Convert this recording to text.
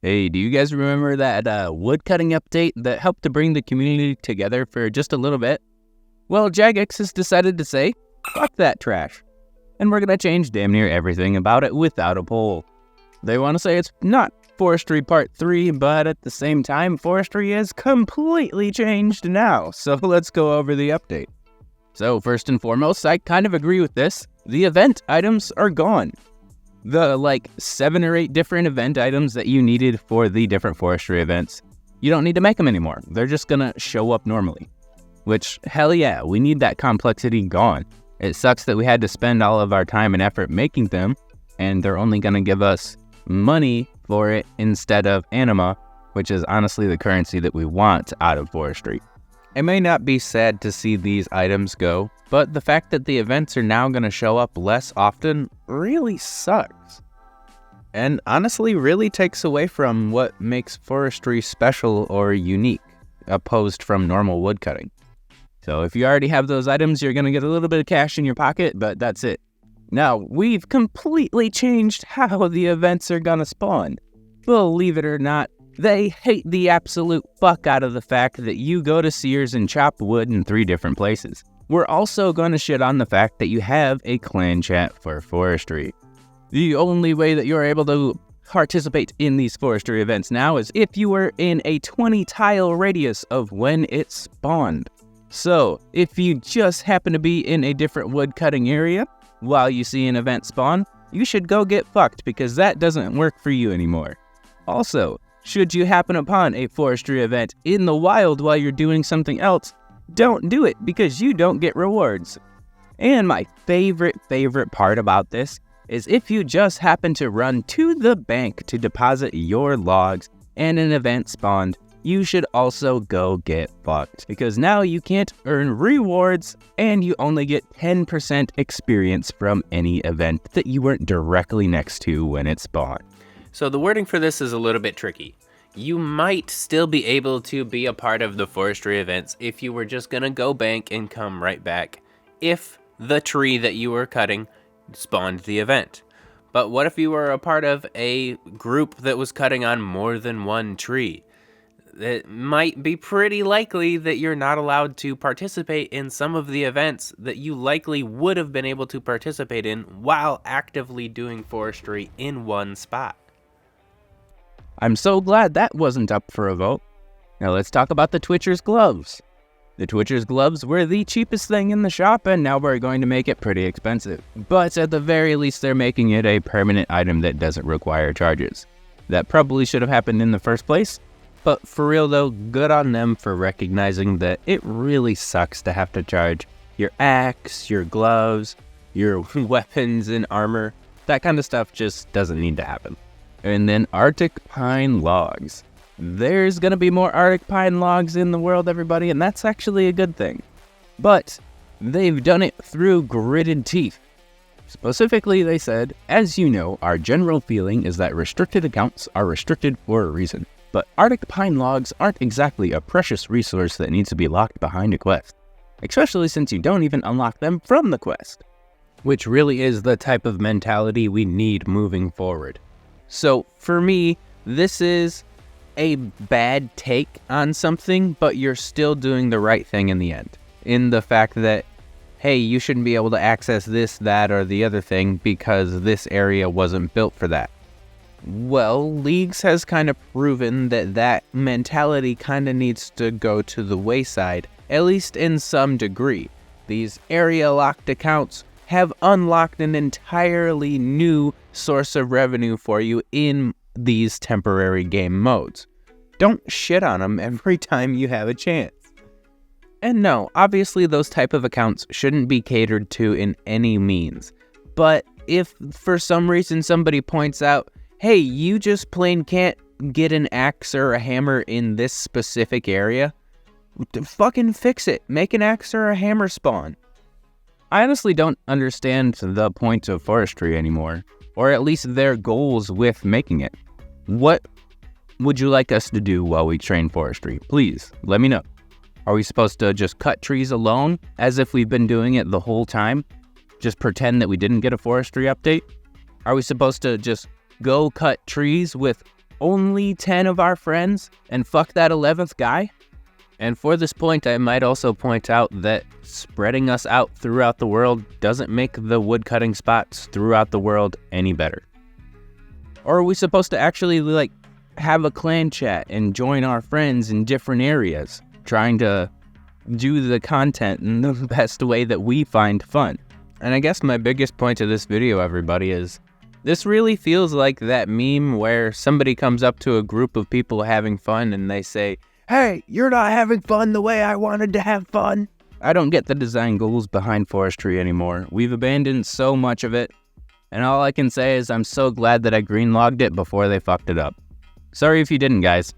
Hey, do you guys remember that woodcutting update that helped to bring the community together for just a little bit? Well, Jagex has decided to say, fuck that trash. And we're going to change damn near everything about it without a poll. They want to say it's not Forestry Part 3, but at the same time, Forestry is completely changed now. So let's go over the update. So first and foremost, I kind of agree with this. The event items are gone. The 7 or 8 different event items that you needed for the different forestry events, you don't need to make them anymore. They're just gonna show up normally. Which, hell yeah, we need that complexity gone. It sucks that we had to spend all of our time and effort making them, and they're only gonna give us money for it instead of anima, which is honestly the currency that we want out of forestry. It may not be sad to see these items go, but the fact that the events are now going to show up less often really sucks. And honestly really takes away from what makes forestry special or unique, opposed from normal woodcutting. So if you already have those items, you're going to get a little bit of cash in your pocket, but that's it. Now, we've completely changed how the events are going to spawn. Believe it or not, they hate the absolute fuck out of the fact that you go to Sears and chop wood in 3 different places. We're also going to shit on the fact that you have a clan chat for forestry. The only way that you're able to participate in these forestry events now is if you were in a 20 tile radius of when it spawned. So, if you just happen to be in a different wood cutting area while you see an event spawn, you should go get fucked because that doesn't work for you anymore. Also, should you happen upon a forestry event in the wild while you're doing something else, don't do it because you don't get rewards. And my favorite part about this is if you just happen to run to the bank to deposit your logs and an event spawned, you should also go get fucked because now you can't earn rewards and you only get 10% experience from any event that you weren't directly next to when it spawned. So the wording for this is a little bit tricky. You might still be able to be a part of the forestry events if you were just going to go bank and come right back if the tree that you were cutting spawned the event. But what if you were a part of a group that was cutting on more than one tree? It might be pretty likely that you're not allowed to participate in some of the events that you likely would have been able to participate in while actively doing forestry in one spot. I'm so glad that wasn't up for a vote. Now let's talk about the Twitcher's gloves. The Twitcher's gloves were the cheapest thing in the shop, and now we're going to make it pretty expensive. But at the very least, they're making it a permanent item that doesn't require charges. That probably should have happened in the first place, but for real though, good on them for recognizing that it really sucks to have to charge your axe, your gloves, your weapons and armor. That kind of stuff just doesn't need to happen. And then Arctic pine logs. There's gonna be more Arctic pine logs in the world, everybody, and that's actually a good thing. But they've done it through gritted teeth. Specifically, they said, as you know, our general feeling is that restricted accounts are restricted for a reason. But Arctic pine logs aren't exactly a precious resource that needs to be locked behind a quest. Especially since you don't even unlock them from the quest. Which really is the type of mentality we need moving forward. So, for me, this is a bad take on something, but you're still doing the right thing in the end. In the fact that, hey, you shouldn't be able to access this, that, or the other thing because this area wasn't built for that. Well, Leagues has kind of proven that that mentality kind of needs to go to the wayside, at least in some degree. These area-locked accounts have unlocked an entirely new source of revenue for you in these temporary game modes. Don't shit on them every time you have a chance. And no, obviously those type of accounts shouldn't be catered to in any means. But if for some reason somebody points out, hey, you just plain can't get an axe or a hammer in this specific area, fucking fix it. Make an axe or a hammer spawn. I honestly don't understand the point of forestry anymore, or at least their goals with making it. What would you like us to do while we train forestry? Please, let me know. Are we supposed to just cut trees alone, as if we've been doing it the whole time? Just pretend that we didn't get a forestry update? Are we supposed to just go cut trees with only 10 of our friends and fuck that 11th guy? And for this point, I might also point out that spreading us out throughout the world doesn't make the woodcutting spots throughout the world any better. Or are we supposed to actually, have a clan chat and join our friends in different areas, trying to do the content in the best way that we find fun? And I guess my biggest point of this video, everybody, is this really feels like that meme where somebody comes up to a group of people having fun and they say, "Hey, you're not having fun the way I wanted to have fun." I don't get the design goals behind forestry anymore. We've abandoned so much of it, and all I can say is I'm so glad that I greenlogged it before they fucked it up. Sorry if you didn't, guys.